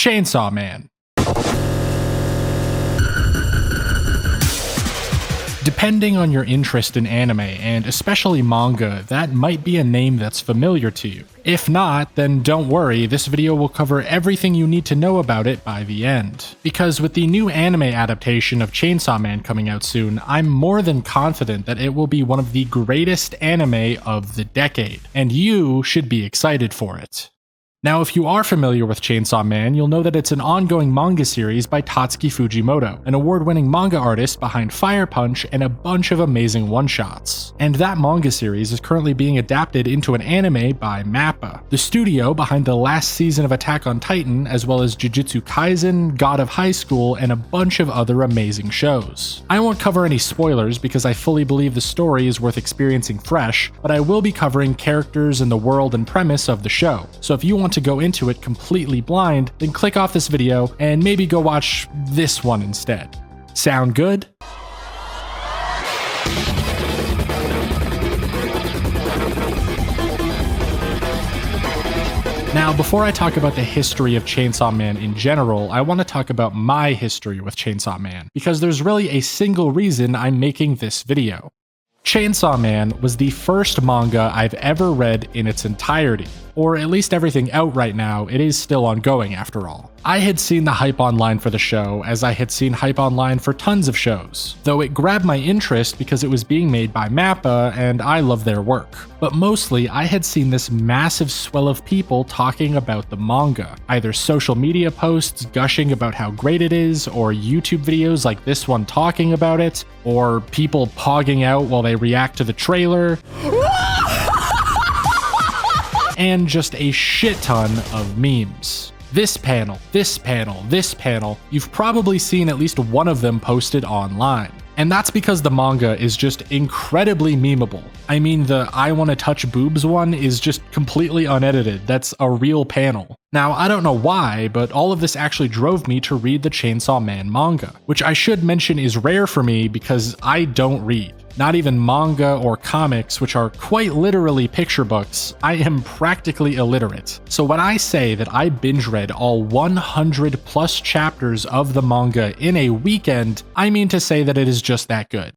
Chainsaw Man. Depending on your interest in anime, and especially manga, that might be a name that's familiar to you. If not, then don't worry, this video will cover everything you need to know about it by the end. Because with the new anime adaptation of Chainsaw Man coming out soon, I'm more than confident that it will be one of the greatest anime of the decade, and you should be excited for it. Now, if you are familiar with Chainsaw Man, you'll know that it's an ongoing manga series by Tatsuki Fujimoto, an award-winning manga artist behind Fire Punch and a bunch of amazing one-shots. And that manga series is currently being adapted into an anime by MAPPA, the studio behind the last season of Attack on Titan, as well as Jujutsu Kaisen, God of High School, and a bunch of other amazing shows. I won't cover any spoilers because I fully believe the story is worth experiencing fresh, but I will be covering characters and the world and premise of the show. So if you want to go into it completely blind, then click off this video and maybe go watch this one instead. Sound good? Now, before I talk about the history of Chainsaw Man in general, I want to talk about my history with Chainsaw Man, because there's really a single reason I'm making this video. Chainsaw Man was the first manga I've ever read in its entirety, or at least everything out right now. It is still ongoing after all. I had seen the hype online for the show, as I had seen hype online for tons of shows, though it grabbed my interest because it was being made by MAPPA and I love their work. But mostly, I had seen this massive swell of people talking about the manga, either social media posts gushing about how great it is, or YouTube videos like this one talking about it, or people pogging out while they react to the trailer, and just a shit ton of memes. This panel, this panel, this panel, you've probably seen at least one of them posted online. And that's because the manga is just incredibly memeable. I mean, the I wanna touch boobs one is just completely unedited. That's a real panel. Now, I don't know why, but all of this actually drove me to read the Chainsaw Man manga, which I should mention is rare for me because I don't read. Not even manga or comics, which are quite literally picture books. I am practically illiterate. So when I say that I binge read all 100 plus chapters of the manga in a weekend, I mean to say that it is just that good.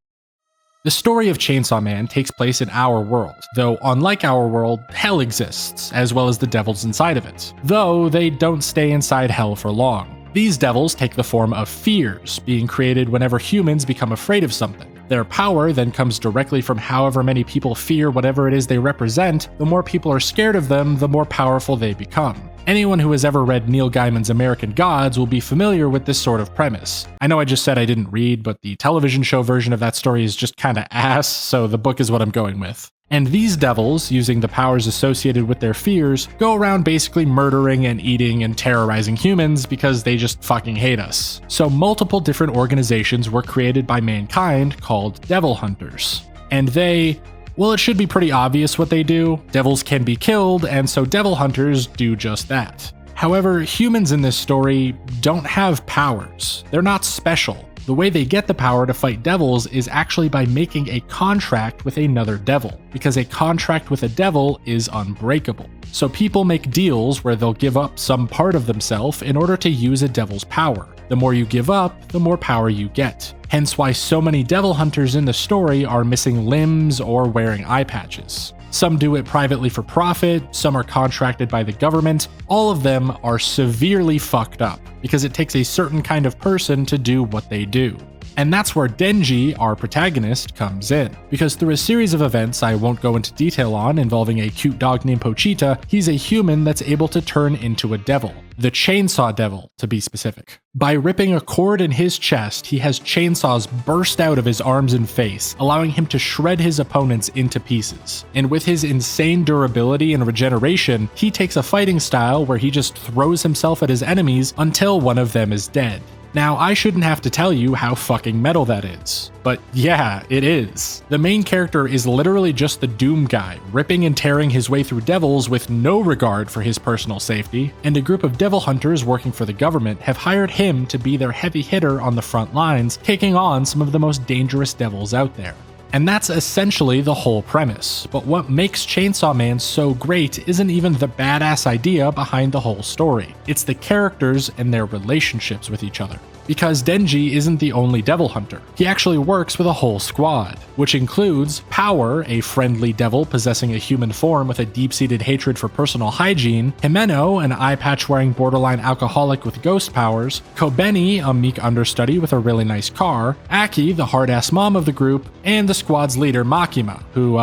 The story of Chainsaw Man takes place in our world, though unlike our world, hell exists, as well as the devils inside of it, though they don't stay inside hell for long. These devils take the form of fears, being created whenever humans become afraid of something. Their power then comes directly from however many people fear whatever it is they represent. The more people are scared of them, the more powerful they become. Anyone who has ever read Neil Gaiman's American Gods will be familiar with this sort of premise. I know I just said I didn't read, but the television show version of that story is just kinda ass, so the book is what I'm going with. And these devils, using the powers associated with their fears, go around basically murdering and eating and terrorizing humans because they just fucking hate us. So multiple different organizations were created by mankind called devil hunters. And they, well, it should be pretty obvious what they do. Devils can be killed, and so devil hunters do just that. However, humans in this story don't have powers. They're not special. The way they get the power to fight devils is actually by making a contract with another devil, because a contract with a devil is unbreakable. So people make deals where they'll give up some part of themselves in order to use a devil's power. The more you give up, the more power you get. Hence why so many devil hunters in the story are missing limbs or wearing eye patches. Some do it privately for profit, some are contracted by the government. All of them are severely fucked up, because it takes a certain kind of person to do what they do. And that's where Denji, our protagonist, comes in. Because through a series of events I won't go into detail on involving a cute dog named Pochita, he's a human that's able to turn into a devil. The Chainsaw Devil, to be specific. By ripping a cord in his chest, he has chainsaws burst out of his arms and face, allowing him to shred his opponents into pieces. And with his insane durability and regeneration, he takes a fighting style where he just throws himself at his enemies until one of them is dead. Now, I shouldn't have to tell you how fucking metal that is. But yeah, it is. The main character is literally just the Doom guy, ripping and tearing his way through devils with no regard for his personal safety, and a group of devil hunters working for the government have hired him to be their heavy hitter on the front lines, taking on some of the most dangerous devils out there. And that's essentially the whole premise. But what makes Chainsaw Man so great isn't even the badass idea behind the whole story. It's the characters and their relationships with each other. Because Denji isn't the only devil hunter. He actually works with a whole squad, which includes Power, a friendly devil possessing a human form with a deep-seated hatred for personal hygiene, Himeno, an eye-patch-wearing borderline alcoholic with ghost powers, Kobeni, a meek understudy with a really nice car, Aki, the hard-ass mom of the group, and the squad's leader Makima, who,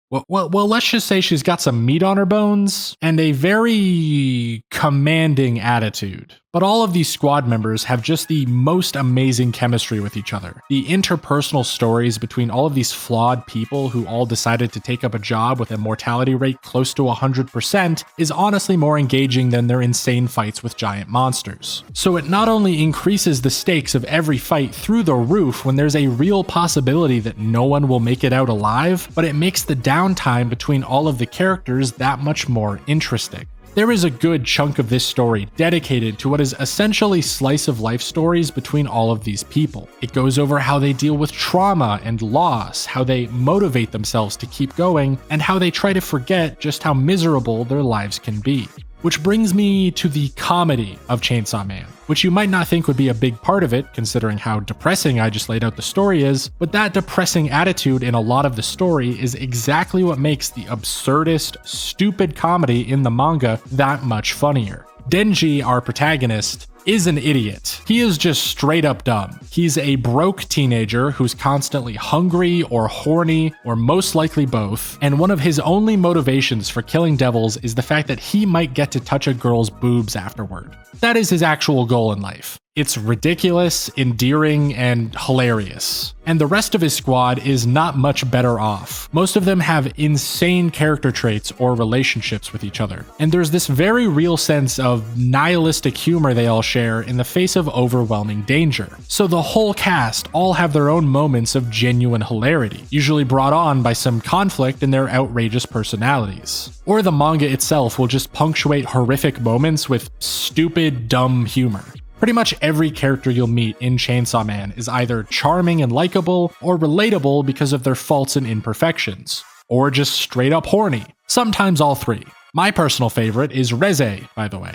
well, let's just say she's got some meat on her bones and a very commanding attitude. But all of these squad members have just the most amazing chemistry with each other. The interpersonal stories between all of these flawed people who all decided to take up a job with a mortality rate close to 100% is honestly more engaging than their insane fights with giant monsters. So it not only increases the stakes of every fight through the roof when there's a real possibility that no one will make it out alive, but it makes the downtime between all of the characters that much more interesting. There is a good chunk of this story dedicated to what is essentially slice-of-life stories between all of these people. It goes over how they deal with trauma and loss, how they motivate themselves to keep going, and how they try to forget just how miserable their lives can be. Which brings me to the comedy of Chainsaw Man, which you might not think would be a big part of it, considering how depressing I just laid out the story is, but that depressing attitude in a lot of the story is exactly what makes the absurdist, stupid comedy in the manga that much funnier. Denji, our protagonist, is an idiot. He is just straight up dumb. He's a broke teenager who's constantly hungry or horny, or most likely both, and one of his only motivations for killing devils is the fact that he might get to touch a girl's boobs afterward. That is his actual goal in life. It's ridiculous, endearing, and hilarious. And the rest of his squad is not much better off. Most of them have insane character traits or relationships with each other. And there's this very real sense of nihilistic humor they all share in the face of overwhelming danger. So the whole cast all have their own moments of genuine hilarity, usually brought on by some conflict in their outrageous personalities. Or the manga itself will just punctuate horrific moments with stupid, dumb humor. Pretty much every character you'll meet in Chainsaw Man is either charming and likable, or relatable because of their faults and imperfections, or just straight up horny. Sometimes all three. My personal favorite is Reze, by the way.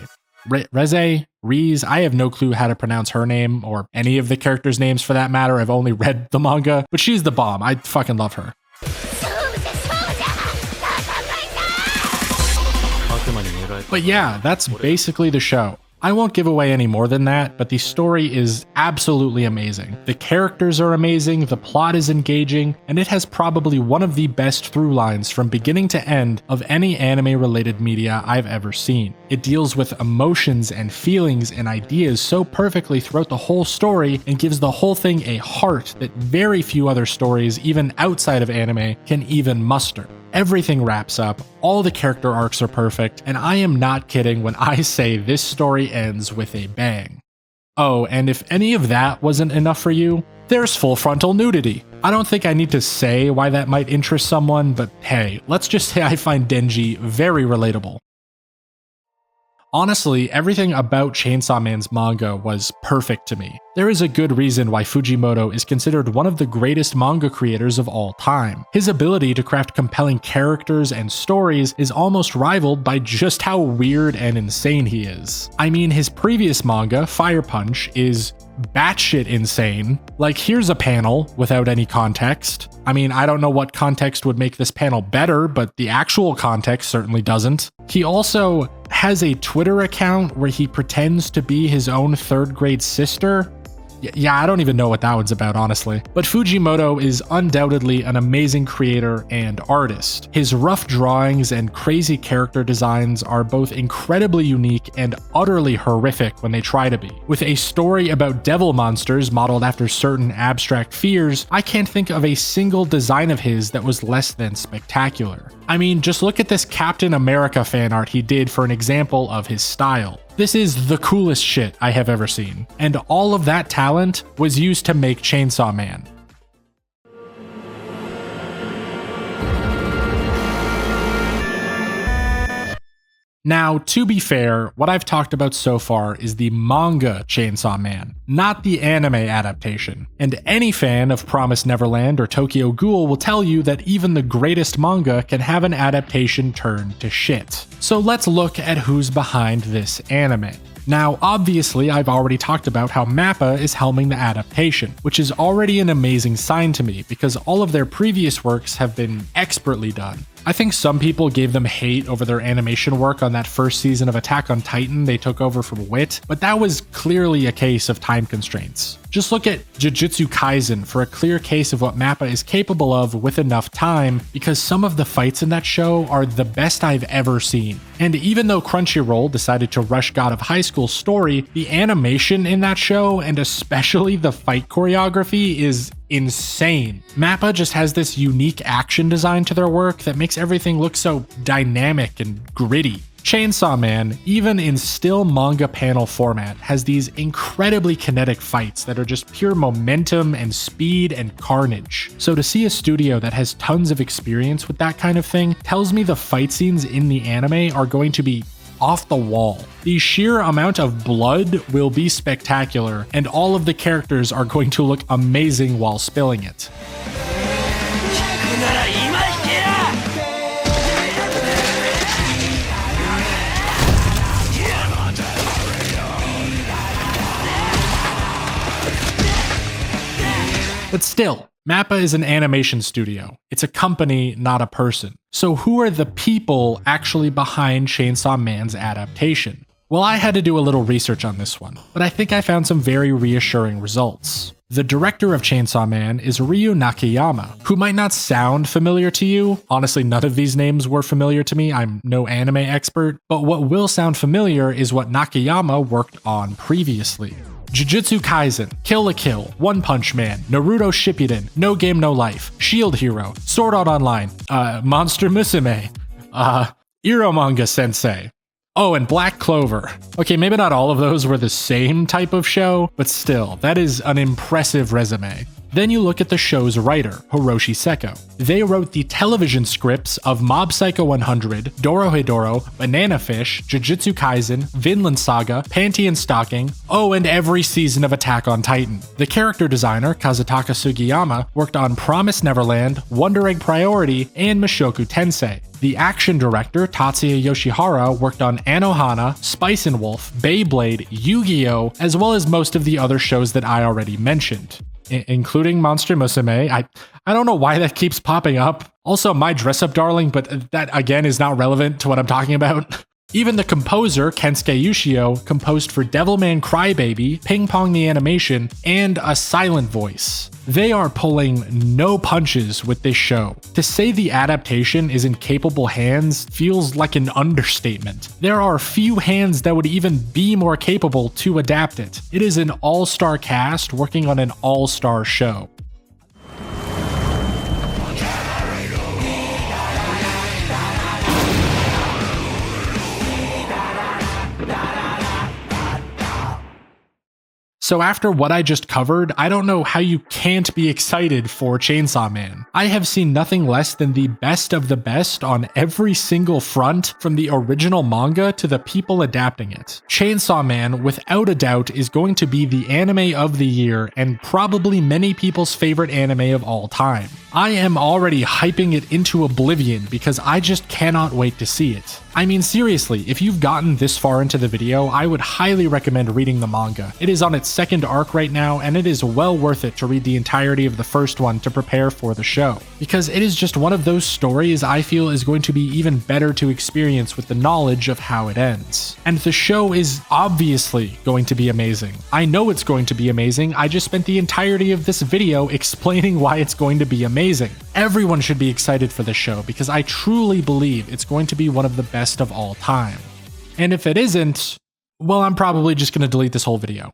Reese, I have no clue how to pronounce her name, or any of the characters' names for that matter. I've only read the manga, but she's the bomb. I fucking love her. But yeah, that's basically the show. I won't give away any more than that, but the story is absolutely amazing. The characters are amazing, the plot is engaging, and it has probably one of the best through lines from beginning to end of any anime-related media I've ever seen. It deals with emotions and feelings and ideas so perfectly throughout the whole story and gives the whole thing a heart that very few other stories, even outside of anime, can even muster. Everything wraps up, all the character arcs are perfect, and I am not kidding when I say this story ends with a bang. Oh, and if any of that wasn't enough for you, there's full frontal nudity. I don't think I need to say why that might interest someone, but hey, let's just say I find Denji very relatable. Honestly, everything about Chainsaw Man's manga was perfect to me. There is a good reason why Fujimoto is considered one of the greatest manga creators of all time. His ability to craft compelling characters and stories is almost rivaled by just how weird and insane he is. I mean, his previous manga, Fire Punch, is batshit insane. Like, here's a panel without any context. I mean, I don't know what context would make this panel better, but the actual context certainly doesn't. He also has a Twitter account where he pretends to be his own third grade sister. Yeah, I don't even know what that one's about, honestly. But Fujimoto is undoubtedly an amazing creator and artist. His rough drawings and crazy character designs are both incredibly unique and utterly horrific when they try to be. With a story about devil monsters modeled after certain abstract fears, I can't think of a single design of his that was less than spectacular. I mean, just look at this Captain America fan art he did for an example of his style. This is the coolest shit I have ever seen, and all of that talent was used to make Chainsaw Man. Now, to be fair, what I've talked about so far is the manga Chainsaw Man, not the anime adaptation. And any fan of Promised Neverland or Tokyo Ghoul will tell you that even the greatest manga can have an adaptation turn to shit. So let's look at who's behind this anime. Now, obviously, I've already talked about how MAPPA is helming the adaptation, which is already an amazing sign to me because all of their previous works have been expertly done. I think some people gave them hate over their animation work on that first season of Attack on Titan they took over from WIT, but that was clearly a case of time constraints. Just look at Jujutsu Kaisen for a clear case of what MAPPA is capable of with enough time, because some of the fights in that show are the best I've ever seen. And even though Crunchyroll decided to rush God of High School's story, the animation in that show, and especially the fight choreography, is insane. MAPPA just has this unique action design to their work that makes everything look so dynamic and gritty. Chainsaw Man, even in still manga panel format, has these incredibly kinetic fights that are just pure momentum and speed and carnage. So to see a studio that has tons of experience with that kind of thing tells me the fight scenes in the anime are going to be off the wall. The sheer amount of blood will be spectacular, and all of the characters are going to look amazing while spilling it. But still, MAPPA is an animation studio. It's a company, not a person. So who are the people actually behind Chainsaw Man's adaptation? Well, I had to do a little research on this one, but I think I found some very reassuring results. The director of Chainsaw Man is Ryu Nakayama, who might not sound familiar to you. Honestly, none of these names were familiar to me. I'm no anime expert, but what will sound familiar is what Nakayama worked on previously. Jujutsu Kaisen, Kill la Kill, One Punch Man, Naruto Shippuden, No Game No Life, Shield Hero, Sword Art Online, Monster Musume, Iromanga Sensei. Oh, and Black Clover. Okay, maybe not all of those were the same type of show, but still, that is an impressive resume. Then you look at the show's writer, Hiroshi Seko. They wrote the television scripts of Mob Psycho 100, Dorohedoro, Banana Fish, Jujutsu Kaisen, Vinland Saga, Panty and Stocking, and every season of Attack on Titan. The character designer, Kazutaka Sugiyama, worked on Promised Neverland, Wonder Egg Priority, and Mushoku Tensei. The action director, Tatsuya Yoshihara, worked on Anohana, Spice and Wolf, Beyblade, Yu-Gi-Oh!, as well as most of the other shows that I already mentioned, including Monster Musume. I don't know why that keeps popping up. Also, My Dress Up Darling, but that again is not relevant to what I'm talking about. Even the composer, Kensuke Yoshio, composed for Devilman Crybaby, Ping Pong the Animation, and A Silent Voice. They are pulling no punches with this show. To say the adaptation is in capable hands feels like an understatement. There are few hands that would even be more capable to adapt it. It is an all-star cast working on an all-star show. So after what I just covered, I don't know how you can't be excited for Chainsaw Man. I have seen nothing less than the best of the best on every single front, from the original manga to the people adapting it. Chainsaw Man, without a doubt, is going to be the anime of the year and probably many people's favorite anime of all time. I am already hyping it into oblivion because I just cannot wait to see it. I mean, seriously, if you've gotten this far into the video, I would highly recommend reading the manga. It is on its second arc right now, and it is well worth it to read the entirety of the first one to prepare for the show, because it is just one of those stories I feel is going to be even better to experience with the knowledge of how it ends. And the show is obviously going to be amazing. I know it's going to be amazing. I just spent the entirety of this video explaining why it's going to be amazing. Everyone should be excited for this show because I truly believe it's going to be one of the best of all time. And if it isn't, well, I'm probably just going to delete this whole video.